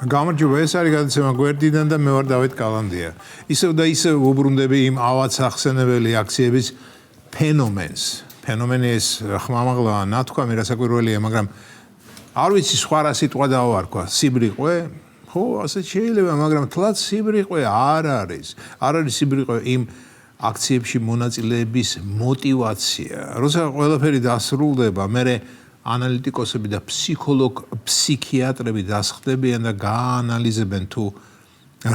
გამარჯობა, ეს არის გადაცემა გვერდიდან და მე ვარ დავით კალანდია. ისევ და ისევ ვუბრუნდები იმ ავაც ახსენებელი აქციების ფენომენს. ფენომენი ეს ხმამაღლა ნათქვამი რასაკვირველია, მაგრამ არ ვიცი სხვა რა სიტყვა დავარქვა. სიბრიყვე? ხო, ასე შეიძლება, მაგრამ თლაც სიბრიყვე არ არის. არ არის სიბრიყვე იმ აქციებში მონაწილეების мотивация. როცა ყველაფერი დასრულდება, მე ანალიტიკოსები და ფსიქიატრები დასხდებიან და გაანალიზებენ თუ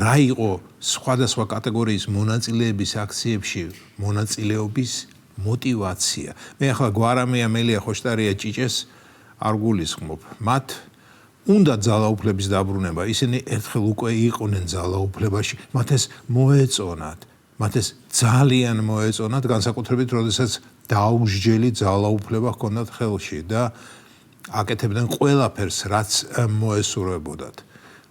რა იყო სხვადასხვა კატეგორიის მონაწილეების აქციებში მონაწილეობის мотивация. მე ახლა გვარამია მელია ხოშტარია ჭიჭეს არ გულისხმობ. მათ უნდა ძალაუფლების დაბრუნება. ისინი ერთხელ უკვე იყვნენ ძალაუფლებაში. მათ ეს მოეწონათ. მათ ეს ძალიან მოეწონათ, განსაკუთრებით, როდესაც დაუსჯელი ძალაუფლება ჰქონდათ ხელში და აკეთებდნენ ყველაფერს, რაც მოესურვებოდათ.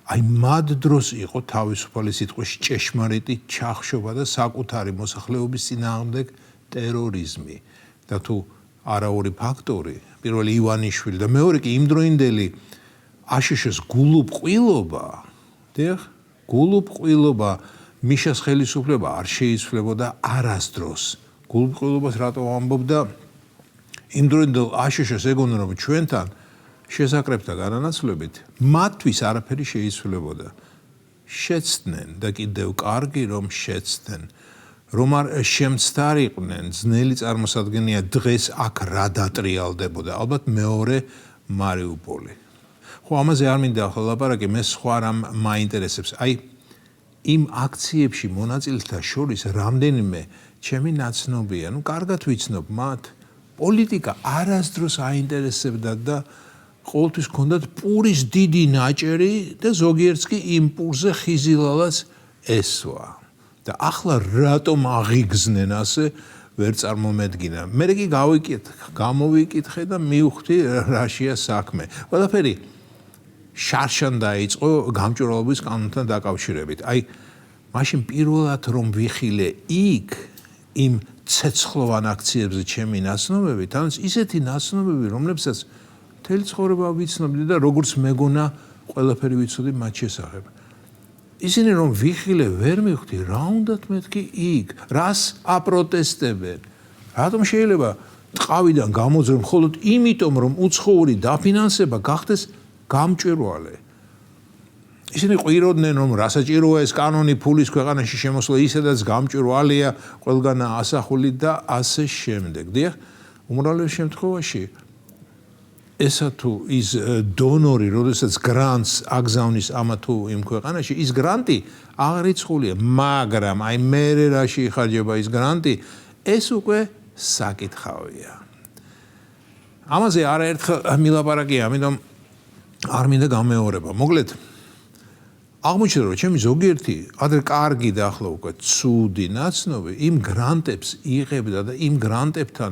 აი მათ დროს იყო თავისუფალი სიტყვის ჭეშმარიტი ჩახშობა და საკუთარი მოსახლეობის წინააღმდეგ ტერორიზმი. და თუ არაორი ფაქტორი, პირველი ივანიშვილი და მეორე კი იმდროინდელი აშშ-ს გულუბრყვილობა, დიახ, გულუბრყვილობა მიშას ხელისუფლება არ შეიცვლებოდა არასდროს. გულუბრყვილობას რატო ამბობდა? იმდროინდელ აშშ-ს ეგონა რომ ჩვენთან შესაკრებთა განანაცვლებით მათთვის არაფერი შეიცვლებოდა. შეცდნენ და კიდევ კარგი რომ შეცდნენ. რომ არ შემცდარიყვნენ, ძნელი წარმოსადგენია დღეს აქ რა დატრიალდებოდა. ალბათ მეორე მარიუპოლი. ხო, ამაზე არ მინდა ახლა ლაპარაკი, მე სხვა რამ მაინტერესებს. აი იმ აქციებში მონაწილეთა შორის რამდენიმე ჩემი ნაცნობია, კარგად ვიცნობ მათ. პოლიტიკა არასდროს აინტერესებდა და ყოველთვის ჰქონდათ პურის დიდი ნაჭერი და ზოგიერთს კი იმ პურზე ხიზილალაც ესვა. და ახლა რატომ აღიგზნენ ასე ვერ წარმომედგინა. მე კი გამოვიკითხე და მივხვდი რაშია საქმე. ყველაფერი შარშან დაიწყო გამჭვირვალობის კანონთან დაკავშირებით. აი მაშინ პირველად რომ ვიხილე იქ იმ ცეცხლოვან აქციებზე ჩემი ნაცნობები, თანაც ისეთი ნაცნობები, რომლებსაც მთელი ცხოვრება ვიცნობდი და როგორც მეგონა ყველაფერი ვიცოდი მათ შესახებ. ისინი რომ ვიხილე ვერ მივხვდი რა უნდათ მეთქი იქ, რას აპროტესტებენ. რატომ შეიძლება ტყავიდან გამოძრონ მხოლოდ იმიტომ რომ უცხოური დაფინანსება გახდეს გამჭვირვალე. ისინი ყვიროდნენ რომ რასაჭიროა ეს კანონი ფულის ქვეყანაში შემოსვლა, ისედაც გამჭვირვალეა ყველგანა ასახული და ასე შემდეგ. დიახ, უმრავლეს შემთხვევაში ესა თუ ის დონორი, როდესაც გრანტს აგზავნის ამა თუ იმ ქვეყანაში, ის გრანტი აღრიცხულია, მაგრამ აი მერე რაში იხარჯება ის გრანტი, ეს უკვე საკითხავია. ამაზე არაერთხელ მილაპარაკია, ამიტომ არ მინდა გამეორება. მოკლედ, აღმოჩნდა რომ ჩემი ზოგიერთი ადრე კარგი და ახლა უკვე ცუდი ნაცნობი იმ გრანტებს იღებდა და იმ გრანტებთან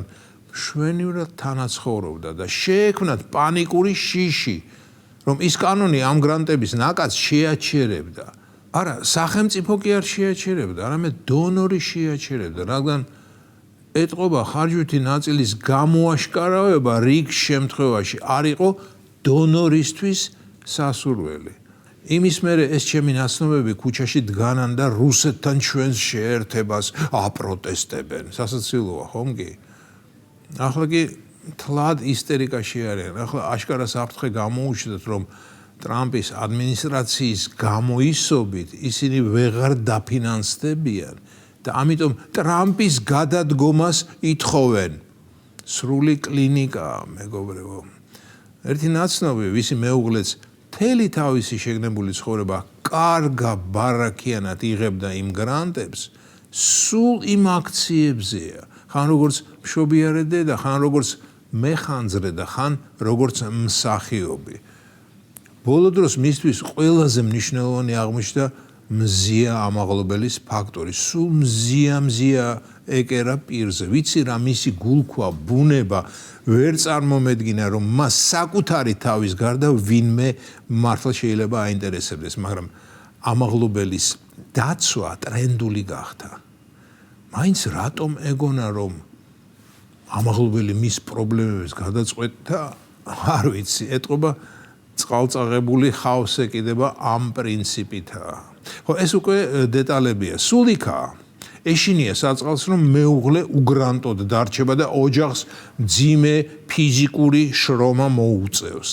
მშვენივრად თანაცხოვრობდა და შეექმნათ პანიკური შიში, რომ ის კანონი ამ გრანტების ნაკადს შეაჩერებდა. არა, სახელმწიფო კი არ შეაჩერებდა, არამედ დონორი შეაჩერებდა, რადგან ეტყობა ხარჯვითი ნაწილის გამოაშკარავება რიგ შემთხვევაში არ იყო დონორისთვის სასურველი. იმის მერე ეს ჩემი ნაცნობები ქუჩაში დგანან და რუსეთთან ჩვენს შეერთებას აპროტესტებენ. სასაცილოა, ხომ კი? ახლა კი თლად ისტერიკაში არიან. ახლა აშკარა საფრთხე გამოუჩნდათ, რომ ტრამპის ადმინისტრაციის გამოისობით ისინი ვეღარ დაფინანსდებიან და ამიტომ ტრამპის გადადგომას ითხოვენ. სრული კლინიკაა, მეგობრებო. ერთი ნაცნობი, ვისი მეუღლეც მთელი თავისი შეგნებული ცხოვრება კარგა ბარაქიანად იღებდა იმ გრანტებს, სულ იმ აქციებზეა. ხან როგორც მშობიარე დედა, ხან როგორც მეხანძრე და ხან როგორც მსახიობი. ბოლო დროს მისთვის ყველაზე მნიშვნელოვანი აღმოჩნდა მზია ამაღლობელის ფაქტორი. სულ მზია ეკერა პირზე. ვიცი რა მისი გულქვა, ბუნება ვერ წარმომედგინა, რომ მას საკუთარი თავის გარდა ვინმე მართლა შეიძლება აინტერესებდეს, მაგრამ ამაღლობელის დაცვა ტრენდული გახდა. მაინც რატომ ეგონა რომ ამაღლობელი მის პრობლემებს გადაწყვეტდა, არ ვიცი, ეტყობა წყალწაღებული ხავსე კიდება ამ პრინციპითაა. ხო, ეს უკვე დეტალებია. სულ იქაა. ეშინია საწყალს, რომ მეუღლე უგრანტოდ დარჩება და ოჯახს მძიმე ფიზიკური შრომა მოუწევს.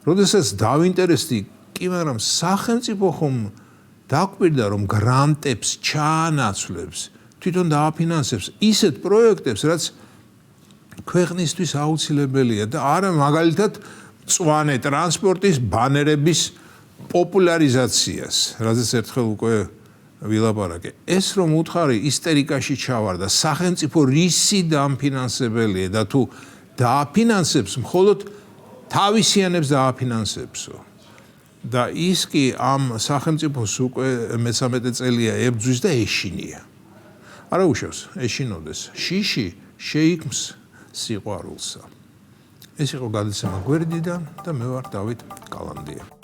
როდესაც დავინტერესდი, კი, მაგრამ სახელმწიფო ხომ დაგვირდა, რომ გრანტებს ჩაანაცვლებს, თვითონ დააფინანსებს ისეთ პროექტებს, რაც ქვეყნისთვის აუცილებელია და არა მაგალითად მწვანე ტრანსპორტის ბანერების პოპულარიზაციას, რაზეც ერთხელ უკვე ვილაპარაკე. ეს რომ უთხარი ისტერიკაში ჩავარდა, სახელმწიფო რისი დამფინანსებელია და თუ დააფინანსებს, მხოლოდ თავისიანებს დააფინანსებსო. და ის კი ამ სახელმწიფოს უკვე მე-13 წელია ებრძვის და ეშინია. არა უშავს, ეშინოდეს. შიში შეიქმს სიყვარულსა. ეს იყო გადაცემა გვერდიდან და მე ვარ დავით კალანდია.